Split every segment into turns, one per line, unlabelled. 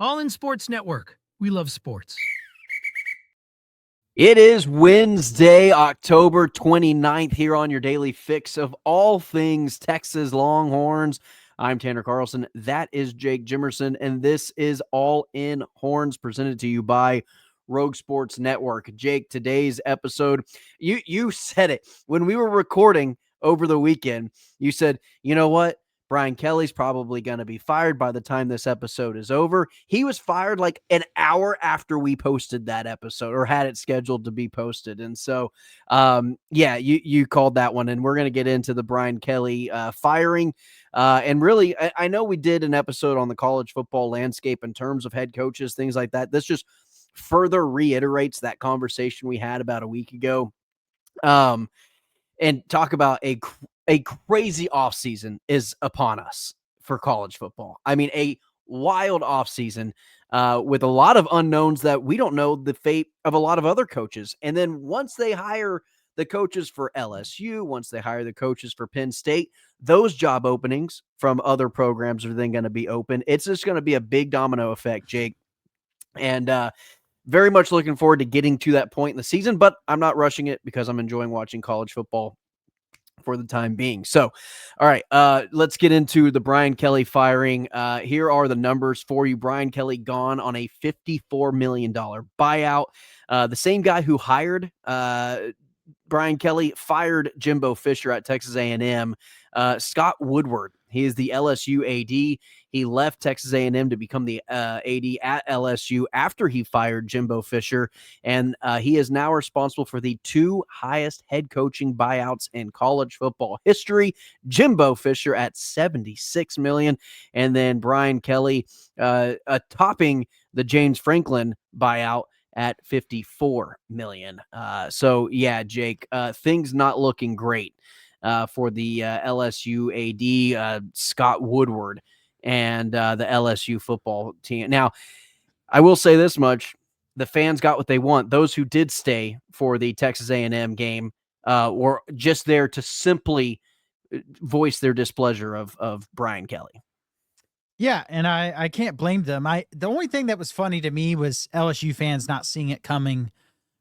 All in Sports Network. We love sports.
It is Wednesday, October 29th, here on your daily fix of all things Texas Longhorns. I'm Tanner Carlson. That is Jake Jimerson, and this is All In Horns, presented to you by Rogue Sports Network. Jake, today's episode, you said it when we were recording over the weekend. You said, you know what? Brian Kelly's probably going to be fired by the time this episode is over. He was fired like an hour after we posted that episode, or had it scheduled to be posted. And so, you called that one, and we're going to get into the Brian Kelly firing. And really, I know we did an episode on the college football landscape in terms of head coaches, things like that. This just further reiterates that conversation we had about a week ago. And talk about a crazy offseason is upon us for college football. I mean, a wild offseason with a lot of unknowns that we don't know the fate of a lot of other coaches. And then once they hire the coaches for LSU, once they hire the coaches for Penn State, those job openings from other programs are then going to be open. It's just going to be a big domino effect, Jake. And very much looking forward to getting to that point in the season, but I'm not rushing it because I'm enjoying watching college football for the time being. So, all right, let's get into the Brian Kelly firing. Here are the numbers for you. Brian Kelly gone on a $54 million buyout. The same guy who hired Brian Kelly fired Jimbo Fisher at Texas A&M. Scott Woodward, he is the LSU AD. He left Texas A&M to become the AD at LSU after he fired Jimbo Fisher, and he is now responsible for the two highest head coaching buyouts in college football history. Jimbo Fisher at $76 million, and then Brian Kelly topping the James Franklin buyout at $54 million. So yeah, Jake, things not looking great for the LSU AD, Scott Woodward, and the LSU football team. Now, I will say this much. The fans got what they want. Those who did stay for the Texas A&M game were just there to simply voice their displeasure of Brian Kelly.
Yeah, and I can't blame them. The only thing that was funny to me was LSU fans not seeing it coming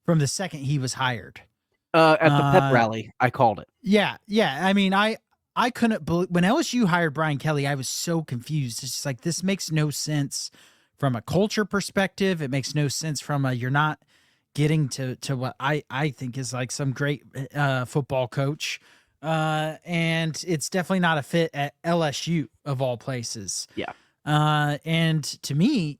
from the second he was hired.
At the pep rally, I called it.
Yeah. I mean, I couldn't believe when LSU hired Brian Kelly. I was so confused. It's just like, this makes no sense from a culture perspective. It makes no sense from you're not getting to what I think is like some great football coach. And it's definitely not a fit at LSU of all places.
Yeah.
And to me,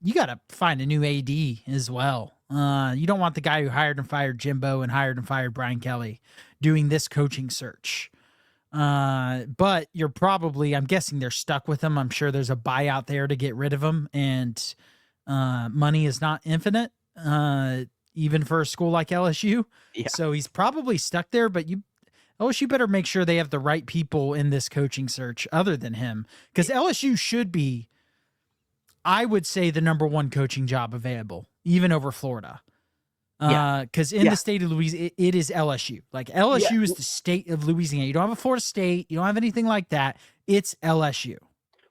you got to find a new AD as well. You don't want the guy who hired and fired Jimbo and hired and fired Brian Kelly doing this coaching search. But you're probably, I'm guessing they're stuck with him. I'm sure there's a buyout there to get rid of him, and money is not infinite, even for a school like LSU.
Yeah.
So he's probably stuck there, but LSU better make sure they have the right people in this coaching search other than him, because LSU should be, I would say, the number one coaching job available, even over Florida. Because in the state of Louisiana, it is LSU. Like, LSU is the state of Louisiana. You don't have a Florida State. You don't have anything like that. It's LSU.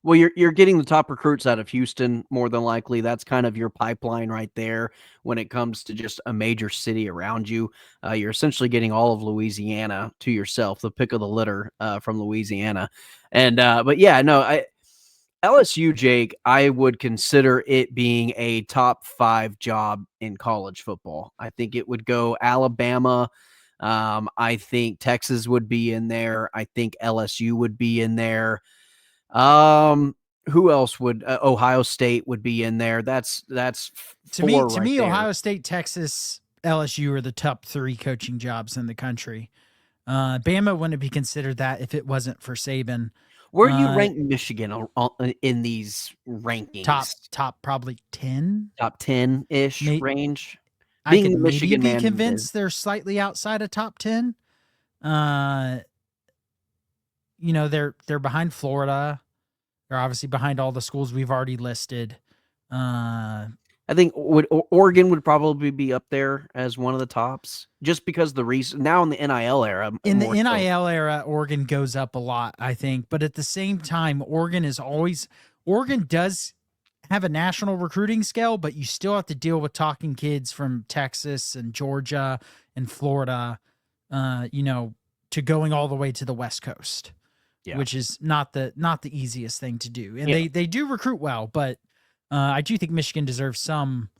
Well, you're getting the top recruits out of Houston, more than likely. That's kind of your pipeline right there when it comes to just a major city around you. You're essentially getting all of Louisiana to yourself, the pick of the litter from Louisiana. And but yeah, no, LSU, Jake, I would consider it being a top 5 job in college football. I think it would go Alabama. I think Texas would be in there. I think LSU would be in there. Who else would Ohio State would be in there? That's
to me, Ohio State, Texas, LSU are the top 3 coaching jobs in the country. Bama wouldn't be considered that if it wasn't for Saban.
Where do you rank Michigan in these rankings?
Top probably 10,
top 10-ish range.
I could maybe be convinced they're slightly outside of top 10. They're behind Florida. They're obviously behind all the schools we've already listed.
I think Oregon would probably be up there as one of the tops, just because the reason now in the NIL era.
In the NIL era, Oregon goes up a lot, I think. But at the same time, Oregon does have a national recruiting scale, but you still have to deal with talking kids from Texas and Georgia and Florida, to going all the way to the West Coast, which is not the easiest thing to do. And they do recruit well, but I do think Michigan deserves some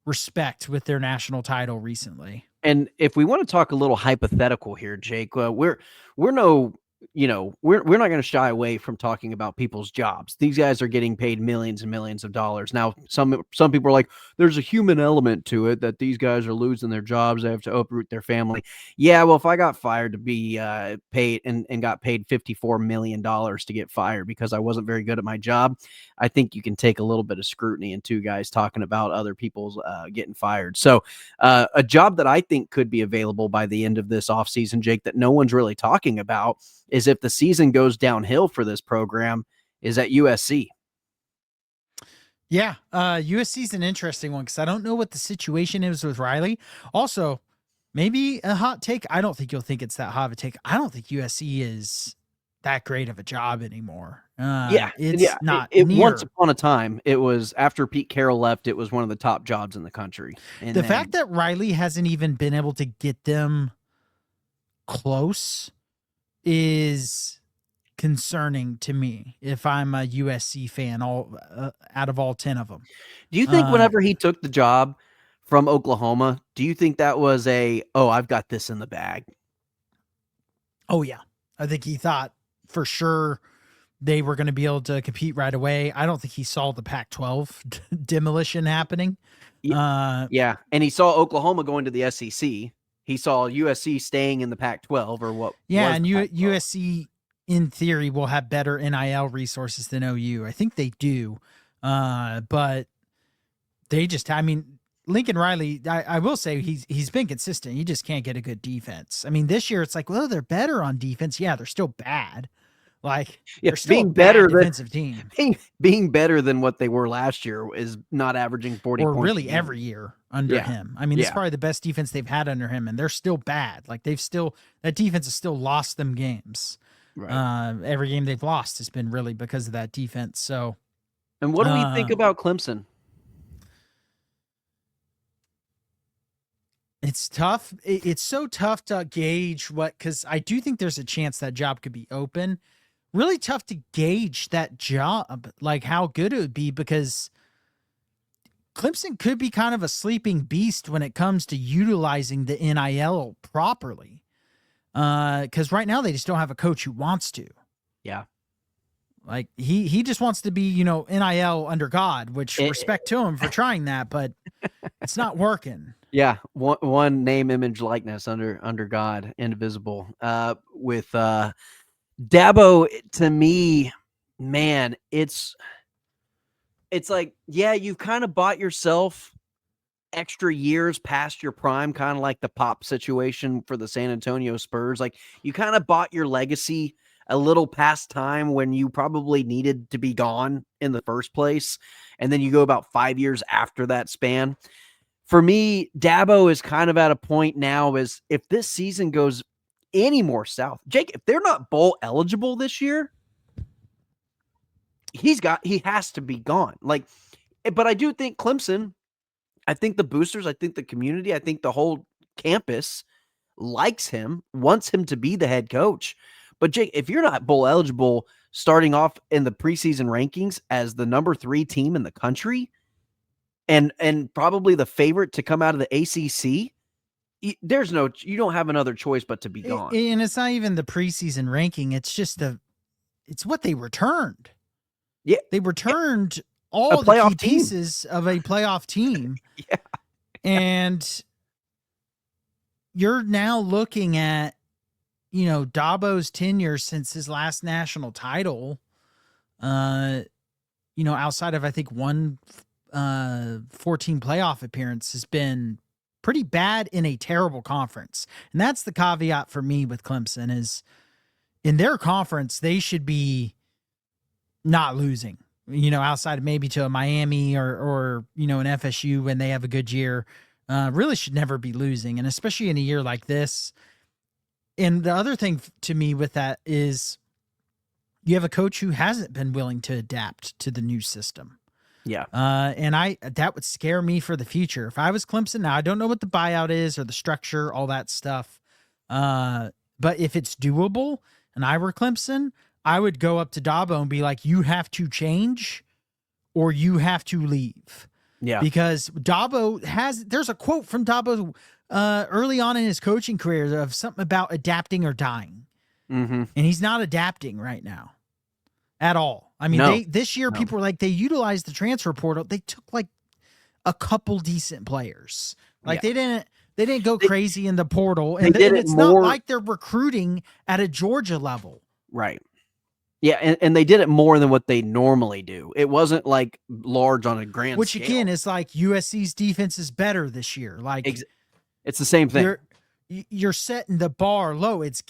respect with their national title recently.
And if we want to talk a little hypothetical here, Jake, we're no, we're not going to shy away from talking about people's jobs. These guys are getting paid millions and millions of dollars. Now, some people are like, there's a human element to it that these guys are losing their jobs. They have to uproot their family. Yeah, well, if I got fired to be paid and got paid $54 million to get fired because I wasn't very good at my job, I think you can take a little bit of scrutiny into guys talking about other people's getting fired. So a job that I think could be available by the end of this offseason, Jake, that no one's really talking about is if the season goes downhill for this program, is at USC.
Yeah, USC is an interesting one because I don't know what the situation is with Riley. Also, maybe a hot take. I don't think you'll think it's that hot of a take. I don't think USC is that great of a job anymore. It's not.
Once upon a time, it was after Pete Carroll left. It was one of the top jobs in the country. And
the fact that Riley hasn't even been able to get them close is concerning to me if I'm a USC fan out of all 10 of them.
Do you think whenever he took the job from Oklahoma, do you think that was I've got this in the bag?
Oh, yeah. I think he thought for sure they were going to be able to compete right away. I don't think he saw the Pac-12 demolition happening.
Yeah. And he saw Oklahoma going to the SEC. He saw USC staying in the Pac-12 or what?
Yeah, and USC, in theory, will have better NIL resources than OU. I think they do. But they just, Lincoln Riley, I will say he's been consistent. You just can't get a good defense. This year it's like, well, they're better on defense. Yeah, they're still bad. They're still
being better
defensive team.
Being better than what they were last year is not averaging 40 points.
Or really every year under him. It's probably the best defense they've had under him, and they're still bad. That defense has still lost them games. Right. Every game they've lost has been really because of that defense. So,
and what do we think about Clemson?
It's tough. It's so tough to gauge because I do think there's a chance that job could be open. Really tough to gauge that job, like how good it would be, because Clemson could be kind of a sleeping beast when it comes to utilizing the NIL properly. Because right now they just don't have a coach who wants to.
Yeah.
Like he just wants to be, NIL under God, which respect to him for trying that, but it's not working.
Yeah. One name, image, likeness under God, indivisible. With Dabo, to me, man, it's like, yeah, you've kind of bought yourself extra years past your prime, kind of like the Pop situation for the San Antonio Spurs. Like, you kind of bought your legacy a little past time when you probably needed to be gone in the first place. And then you go about 5 years after that span. For me, Dabo is kind of at a point now as if this season goes any more south, Jake, if they're not bowl eligible this year, he has to be gone. But I do think Clemson, I think the boosters, I think the community, I think the whole campus likes him, wants him to be the head coach. But Jake, if you're not bowl eligible starting off in the preseason rankings as the number 3 team in the country and probably the favorite to come out of the ACC, you don't have another choice but to be gone.
And it's not even the preseason ranking. It's just it's what they returned.
Yeah.
They returned all the key pieces of a playoff team.
Yeah.
And you're now looking at, Dabo's tenure since his last national title, outside of, I think, one 14 playoff appearance has been pretty bad in a terrible conference. And that's the caveat for me with Clemson is in their conference, they should be not losing, outside of maybe to a Miami or an FSU when they have a good year, really should never be losing. And especially in a year like this. And the other thing to me with that is you have a coach who hasn't been willing to adapt to the new system.
Yeah.
And that would scare me for the future. If I was Clemson, now I don't know what the buyout is or the structure, all that stuff. But if it's doable and I were Clemson, I would go up to Dabo and be like, you have to change or you have to leave.
Yeah.
Because there's a quote from Dabo early on in his coaching career of something about adapting or dying.
Mm-hmm.
And he's not adapting right now at all. I mean,
No.
this year people were like, they utilized the transfer portal. They took like a couple decent players. Like they didn't go crazy in the portal. And it's not like they're recruiting at a Georgia level.
Right. Yeah, and they did it more than what they normally do. It wasn't like large on a grand
Which
scale.
again is like USC's defense is better this year. Like
it's the same thing.
You're setting the bar low. It's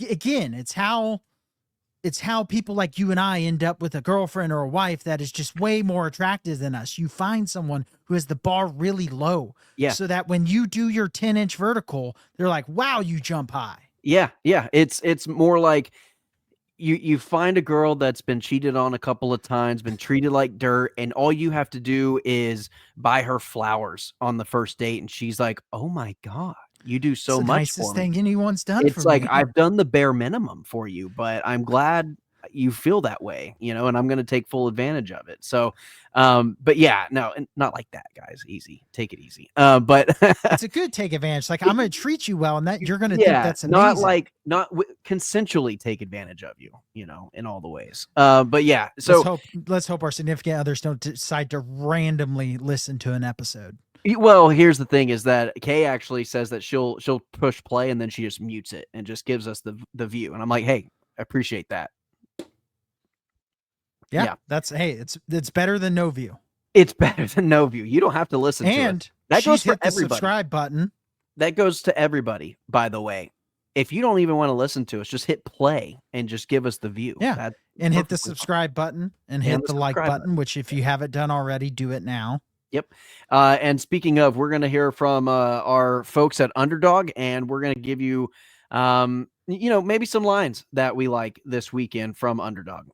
how people like you and I end up with a girlfriend or a wife that is just way more attractive than us. You find someone who has the bar really low.
Yeah.
So that when you do your 10-inch vertical, they're like, wow, you jump high.
Yeah. Yeah. It's more like you find a girl that's been cheated on a couple of times, been treated like dirt, and all you have to do is buy her flowers on the first date. And she's like, oh my God, you do so much
nicest
for me.
thing anyone's done
It's
for
like,
me.
I've done the bare minimum for you, but I'm glad you feel that way, and I'm going to take full advantage of it. So, but yeah, no, and not like that, guys. Easy. Take it easy. But
it's a good take advantage. Like, I'm going to treat you well, and that you're going to think that's amazing.
Not consensually take advantage of you, in all the ways. But yeah, so
let's hope our significant others don't decide to randomly listen to an episode.
Well, here's the thing is that Kay actually says that she'll push play and then she just mutes it and just gives us the view. And I'm like, hey, I appreciate that.
Yeah. It's better than no view.
It's better than no view. You don't have to listen to it.
And
that goes for
hit the
everybody.
Subscribe button.
That goes to everybody, by the way. If you don't even want to listen to us, just hit play and just give us the view.
Yeah. And hit the subscribe button and hit the like button, which if you haven't done already, do it now.
Yep. And speaking of, we're going to hear from our folks at Underdog, and we're going to give you, maybe some lines that we like this weekend from Underdog.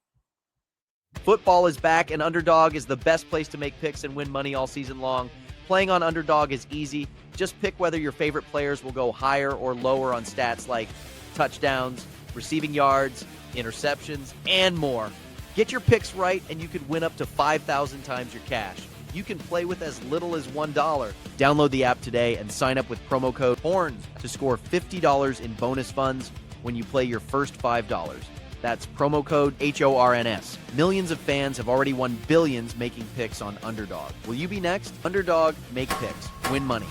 Football is back, and Underdog is the best place to make picks and win money all season long. Playing on Underdog is easy. Just pick whether your favorite players will go higher or lower on stats like touchdowns, receiving yards, interceptions, and more. Get your picks right, and you could win up to 5,000 times your cash. You can play with as little as $1. Download the app today and sign up with promo code HORNS to score $50 in bonus funds when you play your first $5. That's promo code HORNS. Millions of fans have already won billions making picks on Underdog. Will you be next? Underdog, make picks, win money.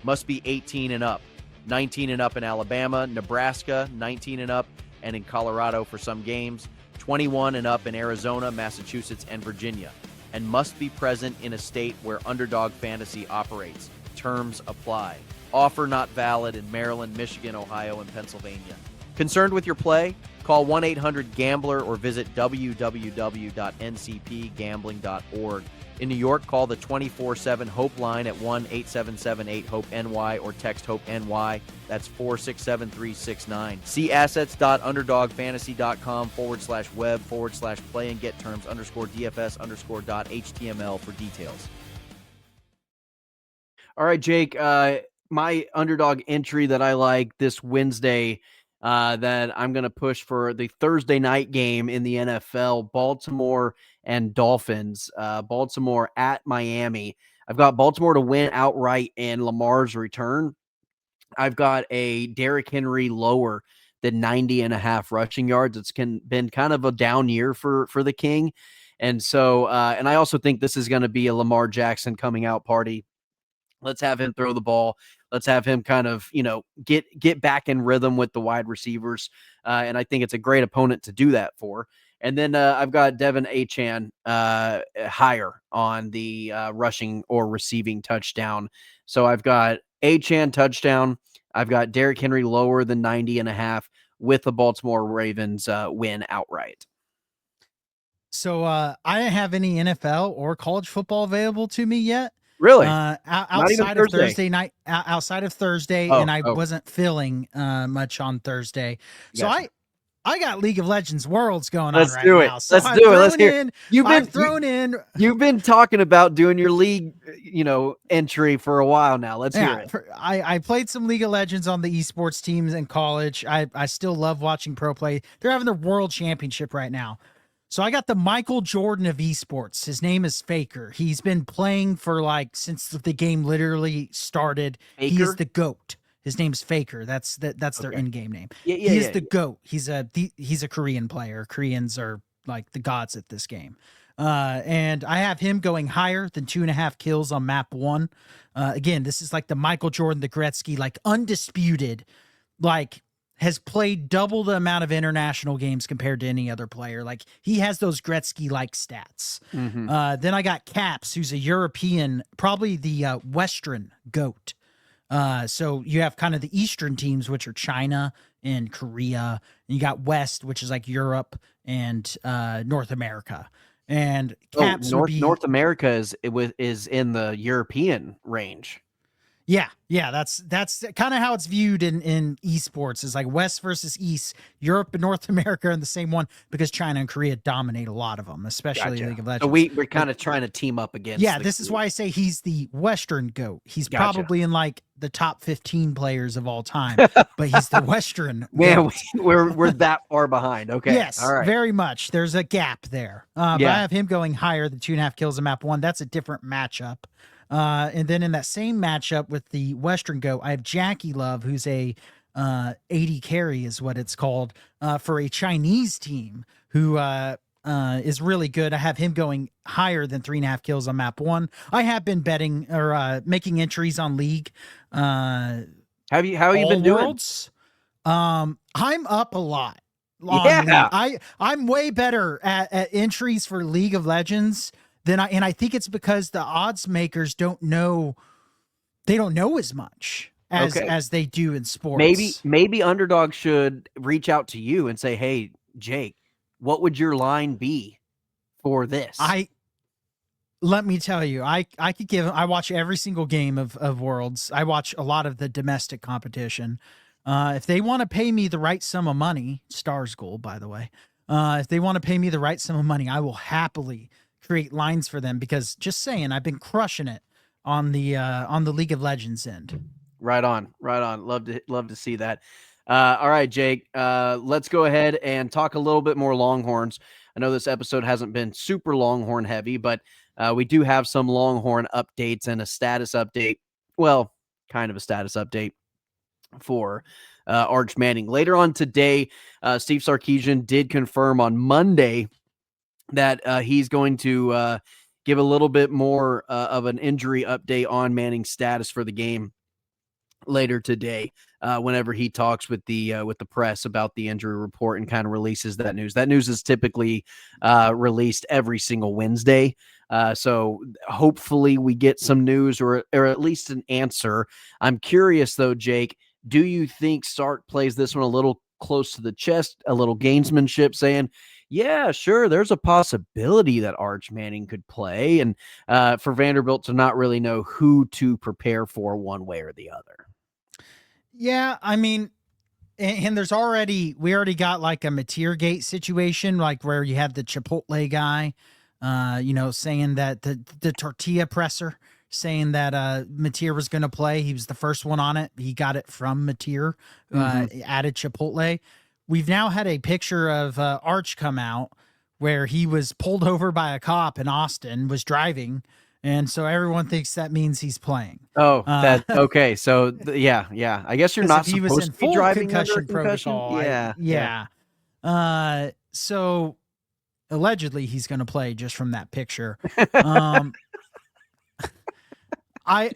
Must be 18 and up. 19 and up in Alabama, Nebraska, 19 and up, and in Colorado for some games. 21 and up in Arizona, Massachusetts, and Virginia, and must be present in a state where Underdog Fantasy operates. Terms apply. Offer not valid in Maryland, Michigan, Ohio, and Pennsylvania. Concerned with your play? Call 1-800-GAMBLER or visit www.ncpgambling.org. In New York, call the 24/7 HOPE line at 1-877-8-HOPE-NY or text HOPE-NY. That's 467-369. See assets.underdogfantasy.com/web/play and get terms _DFS_.html for details. All right, Jake, my Underdog entry that I like this Wednesday that I'm going to push for the Thursday night game in the NFL, Baltimore and Dolphins. Baltimore at Miami. I've got Baltimore to win outright in Lamar's return. I've got a Derrick Henry lower than 90.5 rushing yards. It's been kind of a down year for the King. And so, and I also think this is going to be a Lamar Jackson coming out party. Let's have him throw the ball. Let's have him kind of, get back in rhythm with the wide receivers. And I think it's a great opponent to do that for. And then I've got Devin Achane higher on the rushing or receiving touchdown. So I've got Achane touchdown. I've got Derrick Henry lower than 90.5 with the Baltimore Ravens win outright.
So I don't have any NFL or college football available to me yet.
Really?
Outside of Thursday night, outside of Thursday, and I
Oh.
wasn't feeling much on Thursday. So
Gotcha.
I got League of Legends Worlds going
Let's
on right
do it.
now. So
Let's do it. Let's hear.
I've thrown in.
You've been talking about doing your league, entry for a while now. Let's hear it.
I played some League of Legends on the esports teams in college. I still love watching pro play. They're having their world championship right now. So I got the Michael Jordan of esports. His name is Faker. He's been playing for since the game literally started.
Faker?
He is the GOAT. His name's Faker. That's their in-game name. He is the GOAT. He's a Korean player. Koreans are like the gods at this game. And I have him going higher than 2.5 kills on map 1. Again, this is like the Michael Jordan, the Gretzky, like undisputed, has played double the amount of international games compared to any other player. Like he has those Gretzky-like stats.
Mm-hmm.
Then I got Caps, who's a European, probably the Western GOAT. So you have kind of the Eastern teams, which are China and Korea, and you got West, which is like Europe and North America. And Caps
North America is in the European range.
Yeah, that's kind of how it's viewed in esports. Is like West versus East, Europe and North America are in the same one because China and Korea dominate a lot of them, especially League of Legends.
So we're kind of trying to team up against.
Yeah, this is why I say he's the Western GOAT. He's probably in the top 15 players of all time, but he's the Western.
Man, we're that far behind. Okay,
yes, all right. Very much. There's a gap there. But I have him going higher than 2.5 kills in map 1. That's a different matchup. And then in that same matchup with the Western GOAT, I have Jackie Love, who's a 80 carry is what it's called, for a Chinese team who is really good. I have him going higher than 3.5 kills on map 1. I have been betting or making entries on League.
How have you been doing?
I'm up a lot. I'm way better at entries for League of Legends. And I think it's because the odds makers don't know as much as they do in sports.
Maybe Underdog should reach out to you and say, "Hey, Jake, what would your line be for this?"
Let me tell you, I watch every single game of Worlds. I watch a lot of the domestic competition. If they want to pay me the right sum of money, Stars Goal, by the way, if they want to pay me the right sum of money, I will happily create lines for them because just saying, I've been crushing it on the League of Legends end.
Right on. Love to see that. All right, Jake, let's go ahead and talk a little bit more Longhorns. I know this episode hasn't been super Longhorn heavy, but we do have some Longhorn updates and a status update. Well, kind of a status update for Arch Manning. Later on today, Steve Sarkisian did confirm on Monday that he's going to give a little bit more of an injury update on Manning's status for the game later today, whenever he talks with the press about the injury report and kind of releases that news. That news is typically released every single Wednesday. So hopefully we get some news or at least an answer. I'm curious though, Jake, do you think Sark plays this one a little close to the chest, a little gamesmanship, saying, yeah, sure, there's a possibility that Arch Manning could play, and for Vanderbilt to not really know who to prepare for one way or the other?
Yeah, I mean, and we already got like a Mateer-gate situation, like where you have the Chipotle guy, saying that the tortilla presser, saying that Mateer was going to play. He was the first one on it. He got it from Mateer, added Chipotle. We've now had a picture of Arch come out where he was pulled over by a cop in Austin, was driving, and so everyone thinks that means he's playing.
Oh, okay. So yeah. I guess you're not supposed to be driving under a concussion
protocol.
Yeah.
So allegedly he's going to play just from that picture. I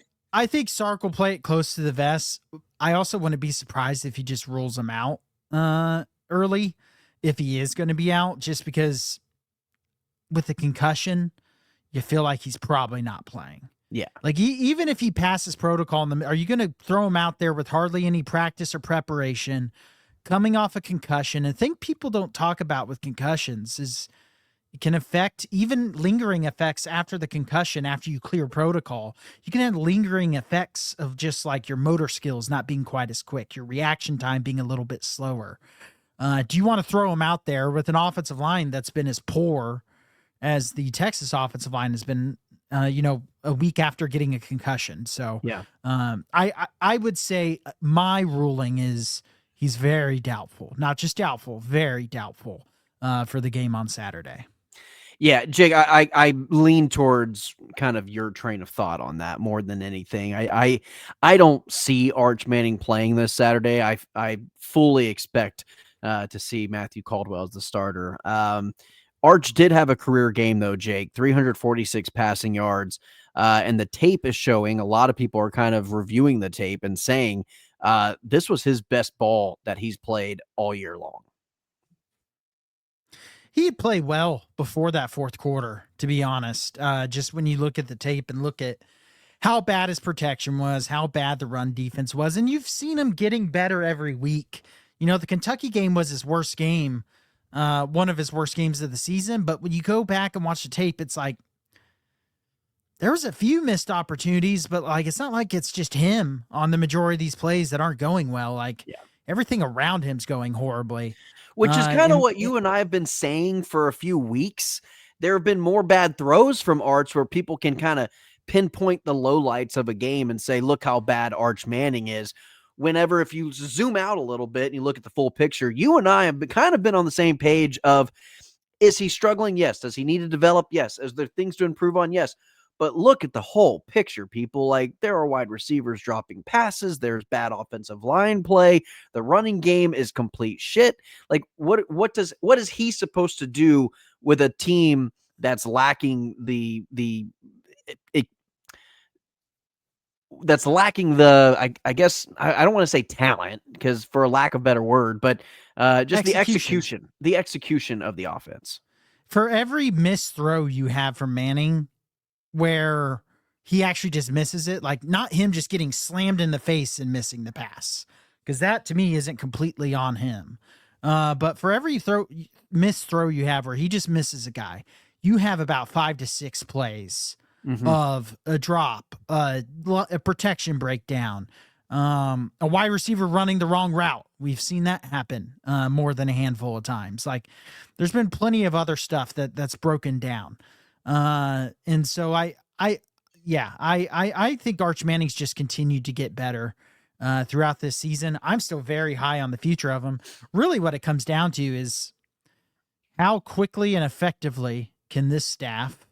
think Sark will play it close to the vest. I also wouldn't be surprised if he just rules him out early, if he is going to be out, just because with the concussion, you feel like he's probably not playing.
Yeah.
Like even if he passes protocol, are you going to throw him out there with hardly any practice or preparation, coming off a concussion? And the thing people don't talk about with concussions is it can affect even lingering effects after the concussion, after you clear protocol. You can have lingering effects of just like your motor skills not being quite as quick, your reaction time being a little bit slower. Do you want to throw him out there with an offensive line that's been as poor as the Texas offensive line has been, a week after getting a concussion? So
Yeah.
I would say my ruling is he's very doubtful, not just doubtful, very doubtful for the game on Saturday.
Yeah, Jake, I lean towards kind of your train of thought on that more than anything. I don't see Arch Manning playing this Saturday. I fully expect to see Matthew Caldwell as the starter. Arch did have a career game though, Jake, 346 passing yards, and the tape is showing. A lot of people are kind of reviewing the tape and saying this was his best ball that he's played all year long.
He had played well before that fourth quarter, to be honest. Just when you look at the tape and look at how bad his protection was, how bad the run defense was, and you've seen him getting better every week. The Kentucky game was his worst game, one of his worst games of the season. But when you go back and watch the tape, it's like there was a few missed opportunities, but like it's not like it's just him on the majority of these plays that aren't going well. Like everything around him's going horribly.
Which is kind of what you and I have been saying for a few weeks. There have been more bad throws from Arch where people can kind of pinpoint the lowlights of a game and say, look how bad Arch Manning is. Whenever, if you zoom out a little bit and you look at the full picture, you and I have kind of been on the same page of, is he struggling? Yes. Does he need to develop? Yes. Is there things to improve on? Yes. But look at the whole picture, people. Like, there are wide receivers dropping passes. There's bad offensive line play. The running game is complete shit. Like, what is he supposed to do with a team that's lacking I guess I don't want to say talent, because for a lack of a better word, but just the execution of the offense.
For every missed throw you have from Manning, where he actually just misses it, like not him just getting slammed in the face and missing the pass, because that to me isn't completely on him. But for every missed throw you have where he just misses a guy, you have about 5 to 6 plays of a drop, a protection breakdown, a wide receiver running the wrong route. We've seen that happen more than a handful of times. Like there's been plenty of other stuff that's broken down. And so I think Arch Manning's just continued to get better throughout this season. I'm still very high on the future of him. Really what it comes down to is how quickly and effectively can this staff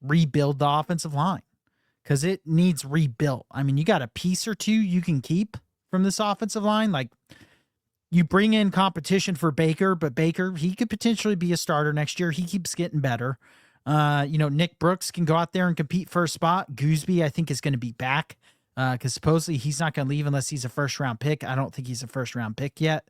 rebuild the offensive line? Because it needs rebuilt. I mean, you got a piece or two you can keep from this offensive line. Like you bring in competition for Baker, but Baker, he could potentially be a starter next year. He keeps getting better. Nick Brooks can go out there and compete for a spot. Gooseby, I think, is going to be back because supposedly he's not going to leave unless he's a first-round pick. I don't think he's a first-round pick yet.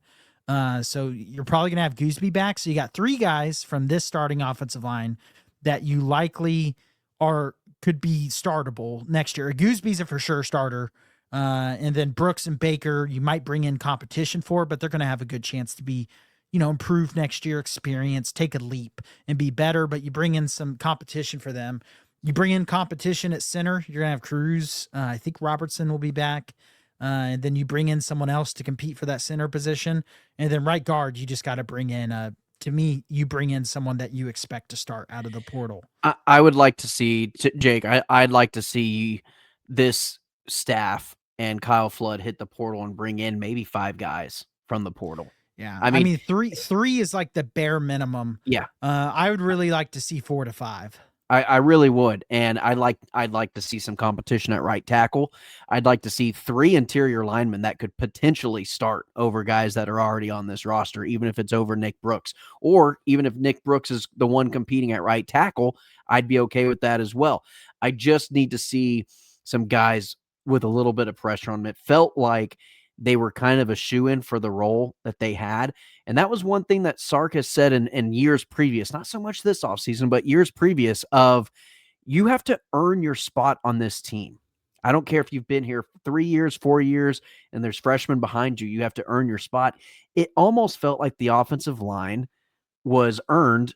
So you're probably going to have Gooseby back. So you got 3 guys from this starting offensive line that you likely could be startable next year. Gooseby's a for sure starter. And then Brooks and Baker, you might bring in competition for, but they're going to have a good chance to be, improve next year, experience, take a leap and be better. But you bring in some competition for them. You bring in competition at center. You're going to have Cruz. I think Robertson will be back. And then you bring in someone else to compete for that center position. And then right guard, you just got to bring in, to me, you bring in someone that you expect to start out of the portal.
I would like to see, Jake, I'd like to see this staff and Kyle Flood hit the portal and bring in maybe 5 guys from the portal.
Yeah. I mean, three is like the bare minimum.
Yeah.
I would really like to see 4 to 5.
I really would. And I'd like to see some competition at right tackle. I'd like to see 3 interior linemen that could potentially start over guys that are already on this roster, even if it's over Nick Brooks, or even if Nick Brooks is the one competing at right tackle, I'd be okay with that as well. I just need to see some guys with a little bit of pressure on them. It felt like they were kind of a shoe-in for the role that they had. And that was one thing that Sark has said in years previous, not so much this offseason, but years previous, of you have to earn your spot on this team. I don't care if you've been here 3 years, 4 years, and there's freshmen behind you. You have to earn your spot. It almost felt like the offensive line was earned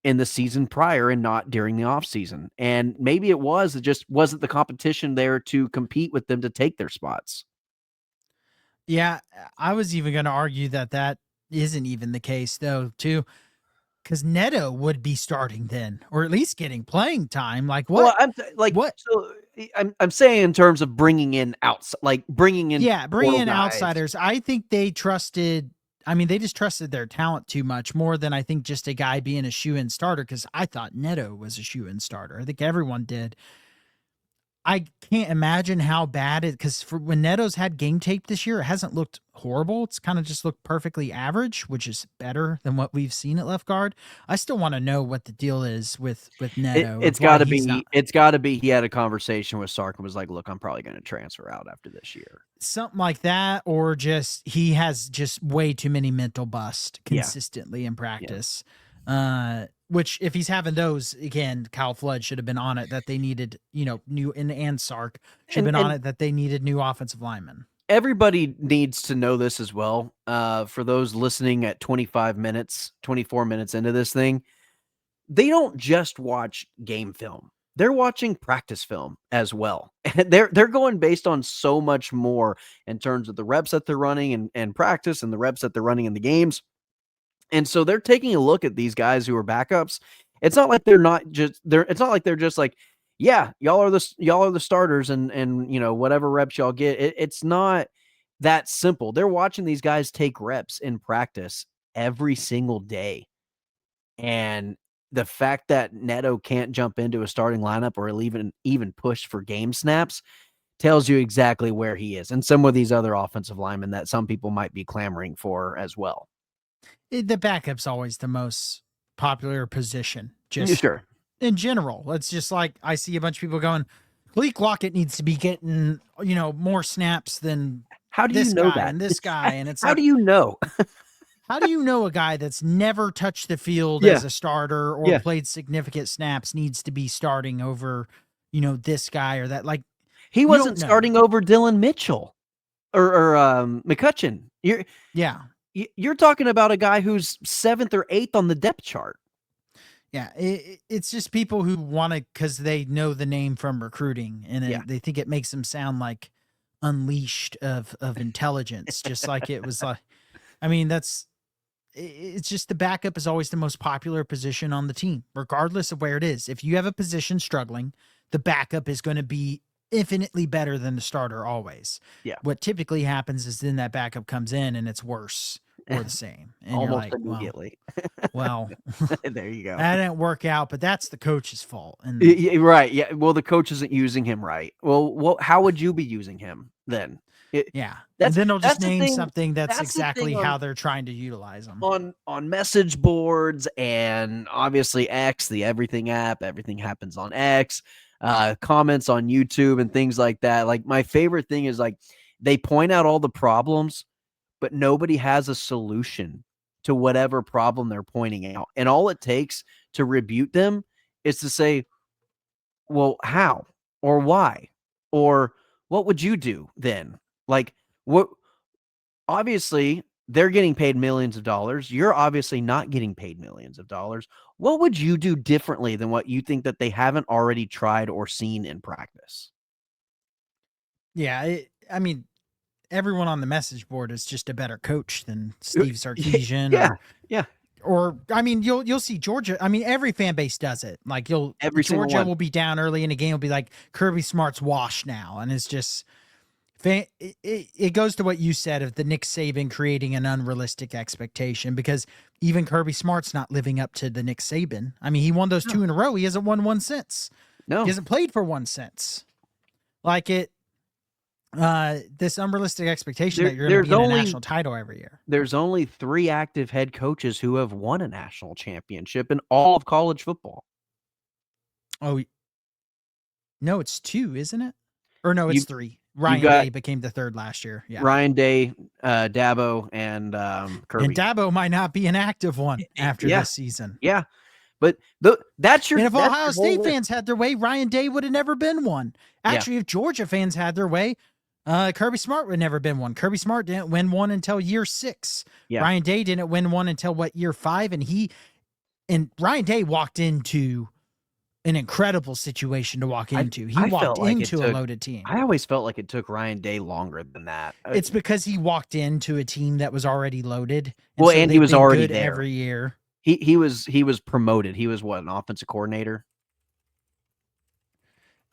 in the season prior and not during the offseason. And maybe it just wasn't the competition there to compete with them to take their spots.
Yeah, I was even going to argue that isn't even the case though, too, because Neto would be starting then, or at least getting playing time. Like
Well,
what? What?
so I'm saying in terms of bringing in bringing in
Yeah, bring
portal
in
guys.
outsiders. I think they trusted. I mean, they just trusted their talent too much, more than I think just a guy being a shoe-in starter. Because I thought Neto was a shoe-in starter. I think everyone did. I can't imagine how bad it, because for when Neto's had game tape this year, it hasn't looked horrible. It's kind of just looked perfectly average, which is better than what we've seen at left guard. I still want to know what the deal is with Neto,
It's
of why
got to
he's not
be. It's got to be. He had a conversation with Sark and was like, "Look, I'm probably going to transfer out after this year."
something like that, or just he has just way too many mental bust
Yeah.
consistently in practice. Which if he's having those again, Kyle Flood should have been on it that they needed, new and Sark should have been on
And
it that they needed new offensive linemen.
everybody needs to know this as well. For those listening at 25 minutes, 24 minutes into this thing, they don't just watch game film. They're watching practice film as well. And they're going based on so much more in terms of the reps that they're running and practice and the reps that they're running in the games. And so they're taking a look at these guys who are backups. It's not like it's not like they're just like, yeah, y'all are the starters and whatever reps y'all get. It's not that simple. They're watching these guys take reps in practice every single day. And the fact that Neto can't jump into a starting lineup or even push for game snaps tells you exactly where he is. And some of these other offensive linemen that some people might be clamoring for as well.
The backup's always the most popular position, just
Sure.
in general. It's just like I see a bunch of people going, Gleek Lockett needs to be getting, more snaps than
How do
this
you know
guy
that?
and this guy. And it's
How
like,
do you know?
how do you know a guy that's never touched the field
Yeah.
as a starter or
Yeah.
played significant snaps needs to be starting over, this guy or that? Like,
He
you
wasn't
don't know.
starting over Dylan Mitchell or McCutcheon.
Yeah.
You're talking about a guy who's 7th or 8th on the depth chart.
Yeah, it's just people who want to, because they know the name from recruiting, and
Yeah.
they think it makes them sound like unleashed of intelligence, just like it was like. I mean, it's just the backup is always the most popular position on the team, regardless of where it is. If you have a position struggling, the backup is going to be infinitely better than the starter always.
Yeah.
What typically happens is then that backup comes in and it's worse or the same, and you're
Almost
like,
immediately.
well.
There you go.
That didn't work out, but that's the coach's fault. And
Right. Yeah. Well, the coach isn't using him right. Well, how would you be using him then?
yeah,
That's
and then they'll just
that's the
name
thing.
something that's
That's the
exactly
thing
how they're trying to utilize them.
on message boards and obviously X, the everything app. Everything happens on X. Comments on YouTube and things like that. Like my favorite thing is like they point out all the problems, but nobody has a solution to whatever problem they're pointing out. And all it takes to rebuke them is to say, well, how or why or what would you do then? Like, what? Obviously, they're getting paid millions of dollars. You're obviously not getting paid millions of dollars. What would you do differently than what you think that they haven't already tried or seen in practice?
Yeah, I mean, everyone on the message board is just a better coach than Steve Sarkisian.
Yeah, yeah.
Or I mean, you'll see Georgia. I mean, every fan base does it. Like
Every single
Georgia
one.
will be down early in a game. Will be like Kirby Smart's washed now, and it's just. It goes to what you said of the Nick Saban creating an unrealistic expectation, because even Kirby Smart's not living up to the Nick Saban. I mean, he won those 2 in a row. He hasn't won one since.
No.
He hasn't played for one since. Like this unrealistic expectation that you're going to be in a national title every year.
There's only 3 active head coaches who have won a national championship in all of college football.
Oh, no, it's 2, isn't it? Or no, it's 3. Ryan Day became the 3rd last year. Yeah.
Ryan Day, Dabo, and Kirby.
And Dabo might not be an active one after this season.
Yeah. But that's your.
And if Ohio State fans had their way, Ryan Day would have never been one. Actually, if Georgia fans had their way, Kirby Smart would have never been one. Kirby Smart didn't win one until year 6.
Yeah.
Ryan Day didn't win one until year 5, and Ryan Day walked into an incredible situation to walk into. He
I
walked
felt like it
into a
took
loaded team.
I always felt like it took Ryan Day longer than that.
It's because he walked into a team that was already loaded.
Well, and he
they've
was
been
already
good
there.
every year.
He was promoted. He was what, an offensive coordinator?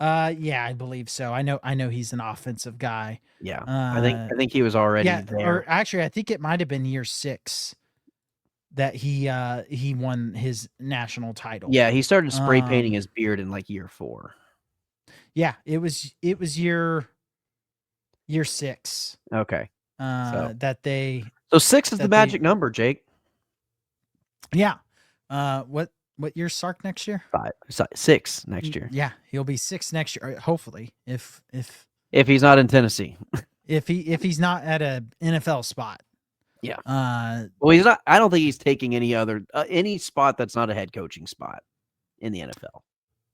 Yeah, I believe so. I know he's an offensive guy.
Yeah. I think he was already there.
Or actually I think it might have been year 6 that he won his national title.
Yeah, he started spray painting his beard in like year 4.
Yeah, it was year 6.
Okay.
That they
So 6 is the magic number, Jake.
Yeah. What year's Sark next year?
6 next year.
Yeah, he'll be 6 next year. Hopefully, if
he's not in Tennessee.
if he's not at a NFL spot.
Yeah. Well, he's not. I don't think he's taking any spot that's not a head coaching spot in the NFL.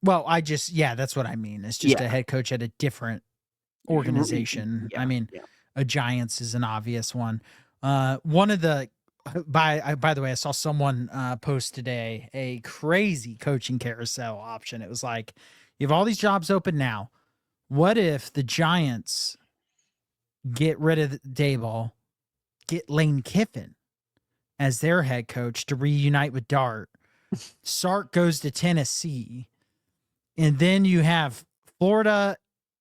Well, that's what I mean. It's just a head coach at a different organization.
Yeah,
I mean, a Giants is an obvious one. One of the by the way, I saw someone post today a crazy coaching carousel option. It was like, you have all these jobs open now. What if the Giants get rid of Daboll, get Lane Kiffin as their head coach to reunite with Dart? Sark goes to Tennessee, and then you have Florida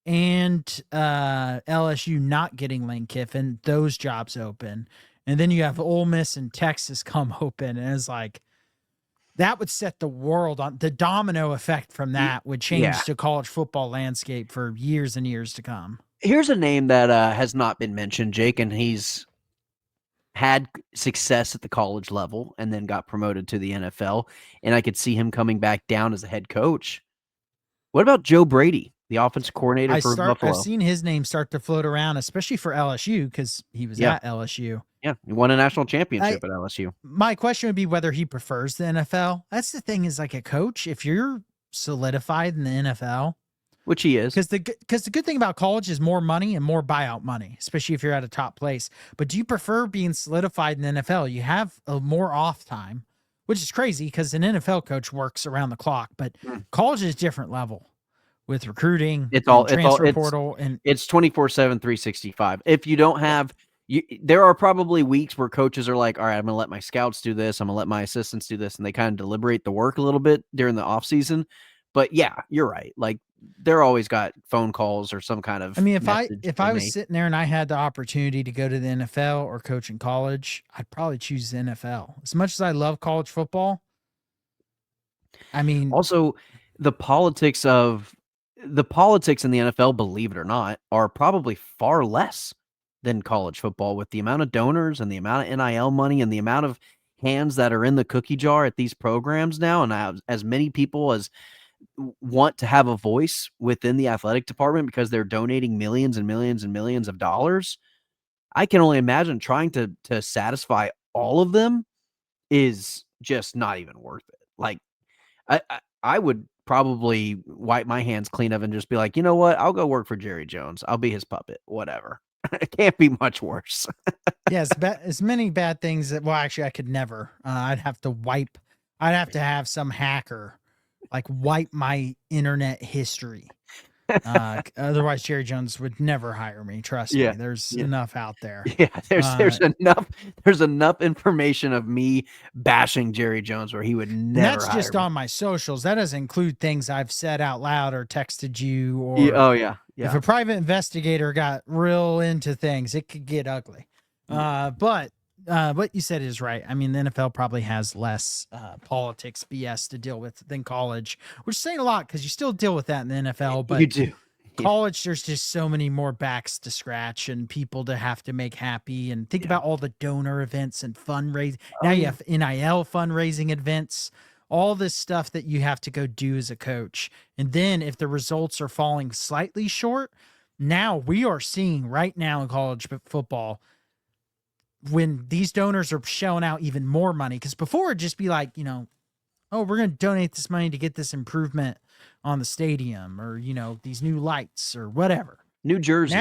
and LSU not getting Lane Kiffin, those jobs open. And then you have Ole Miss and Texas come open. And it's like, that would set the world on. The domino effect from that would change the college football landscape for years and years to come.
Here's a name that has not been mentioned, Jake, and he's had success at the college level and then got promoted to the NFL. And I could see him coming back down as a head coach. What about Joe Brady, the offensive coordinator for Buffalo?
I've seen his name start to float around, especially for LSU, because he was at LSU.
Yeah, he won a national championship at LSU.
My question would be whether he prefers the NFL. That's the thing, is like a coach, if you're solidified in the NFL,
which he is,
because the good thing about college is more money and more buyout money, especially if you're at a top place. But do you prefer being solidified in the NFL? You have more off time, which is crazy because an NFL coach works around the clock, but college is a different level with recruiting. It's transfer portal, and
it's 24/7, 365. If you don't have, there are probably weeks where coaches are like, all right, I'm going to let my scouts do this. I'm going to let my assistants do this. And they kind of deliberate the work a little bit during the off season. But yeah, you're right. Like, they're always got phone calls or some kind of.
I mean, if I was sitting there and I had the opportunity to go to the NFL or coach in college, I'd probably choose the NFL. As much as I love college football, I mean,
also the politics in the NFL, believe it or not, are probably far less than college football, with the amount of donors and the amount of NIL money and the amount of hands that are in the cookie jar at these programs now, and as many people as want to have a voice within the athletic department because they're donating millions and millions and millions of dollars. I can only imagine trying to satisfy all of them is just not even worth it. Like, I would probably wipe my hands clean of and just be like, you know what? I'll go work for Jerry Jones. I'll be his puppet, whatever. It can't be much worse.
Yeah, as many bad things that, well, actually I could never, I'd have to have some hacker like wipe my internet history. Otherwise Jerry Jones would never hire me. Trust me. There's enough out there.
Yeah. There's enough information of me bashing Jerry Jones where he would never.
That's just on my socials. That doesn't include things I've said out loud or texted you, or if a private investigator got real into things, it could get ugly. But what you said is right. I mean, the NFL probably has less politics BS to deal with than college, which is saying a lot because you still deal with that in the NFL. But
you do.
College, there's just so many more backs to scratch and people to have to make happy. And think about all the donor events and fundraising. Now you have NIL fundraising events, all this stuff that you have to go do as a coach. And then if the results are falling slightly short, now we are seeing right now in college football, when these donors are shelling out even more money, because before it'd just be like, oh, we're going to donate this money to get this improvement on the stadium, or, these new lights or whatever.
New jerseys.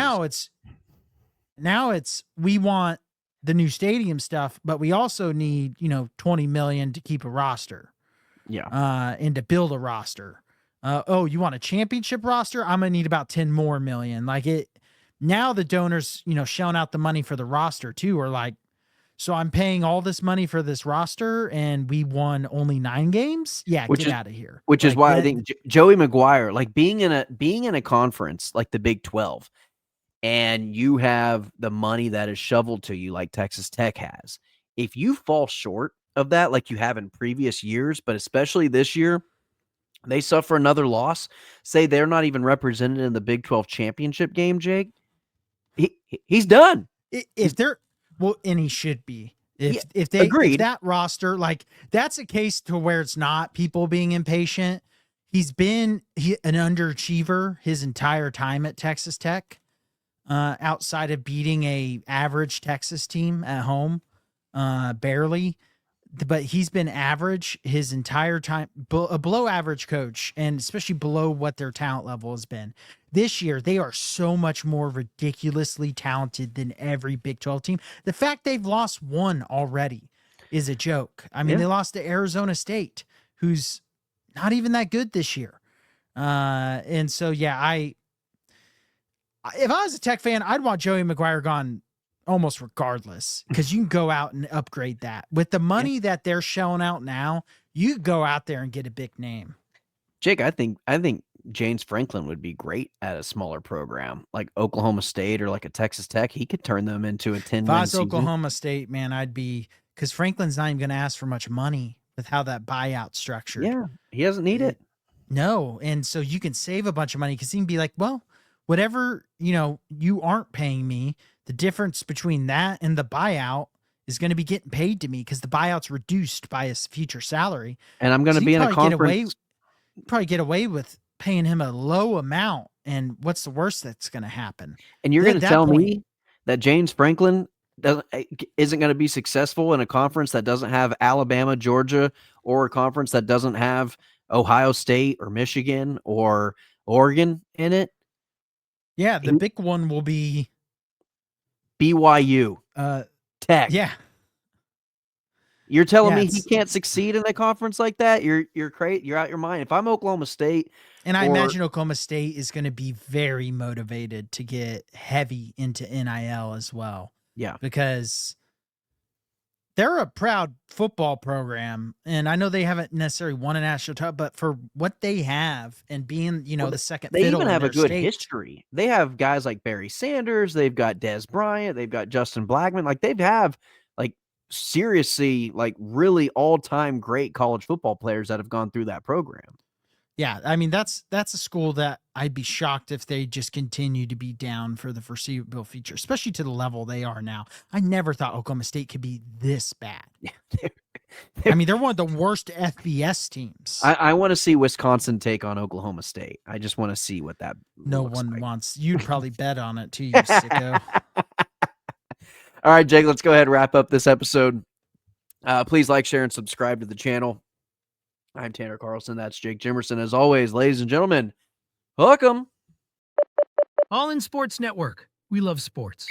Now it's, we want the new stadium stuff, but we also need, $20 million to keep a roster.
Yeah.
And to build a roster. Oh, you want a championship roster? I'm gonna need about 10 more million. Like it now the donors, shelling out the money for the roster too are like, so I'm paying all this money for this roster and we won only 9 games? Yeah,
which
get
is
out of here.
which is
Like
why I
that.
think Joey Maguire, like being in a conference like the Big 12, and you have the money that is shoveled to you like Texas Tech has. If you fall short of that, like you have in previous years, but especially this year, they suffer another loss. Say they're not even represented in the Big 12 championship game, Jake. He's done.
If they're well, and he should be.
Yeah,
If
agreed.
that roster, like that's a case to where it's not people being impatient. He's been an underachiever his entire time at Texas Tech. Outside of beating a average Texas team at home, barely. But he's been average his entire time, a below average coach, and especially below what their talent level has been. This year, they are so much more ridiculously talented than every Big 12 team. The fact they've lost one already is a joke. I mean,
Yeah.
they lost to Arizona State, who's not even that good this year. And so, yeah, if I was a Tech fan, I'd want Joey Maguire gone almost regardless because you can go out and upgrade that with the money that they're shelling out now. You go out there and get a big name.
Jake, I think James Franklin would be great at a smaller program like Oklahoma State or like a Texas Tech. He could turn them into a 10-win
If I was
season.
Oklahoma State, man, I'd be because Franklin's not even going to ask for much money with how that buyout structured.
Yeah, he doesn't need it.
No, and so you can save a bunch of money because he can be like, well, whatever you aren't paying me, the difference between that and the buyout is going to be getting paid to me because the buyout's reduced by his future salary.
And I'm going to be in a conference.
Probably get away with paying him a low amount. And what's the worst that's going to happen?
And you're
Then
going to
at that
tell
point-
me that James Franklin isn't going to be successful in a conference that doesn't have Alabama, Georgia, or a conference that doesn't have Ohio State or Michigan or Oregon in it?
Yeah, the big one will be
BYU, Tech.
Yeah.
You're telling me he
it's-
can't succeed in a conference like that? You're crazy. You're out your mind. If I'm Oklahoma State,
And I imagine Oklahoma State is going to be very motivated to get heavy into NIL as well.
Yeah.
Because they're a proud football program. And I know they haven't necessarily won a national title, but for what they have and being, the second
they
fiddle
even
in
have a
their
good
state,
history. They have guys like Barry Sanders. They've got Des Bryant. They've got Justin Blackman. Like they have like seriously, like really all-time great college football players that have gone through that program.
Yeah, I mean that's a school that I'd be shocked if they just continue to be down for the foreseeable future, especially to the level they are now. I never thought Oklahoma State could be this bad. I mean, they're one of the worst FBS teams.
I want to see Wisconsin take on Oklahoma State. I just want to see what that.
No
looks
one
like.
wants. You'd probably bet on it too, you sicko.
All right, Jake, let's go ahead and wrap up this episode. Please like, share, and subscribe to the channel. I'm Tanner Carlson. That's Jake Jimerson. As always, ladies and gentlemen, hook 'em.
All in Sports Network. We love sports.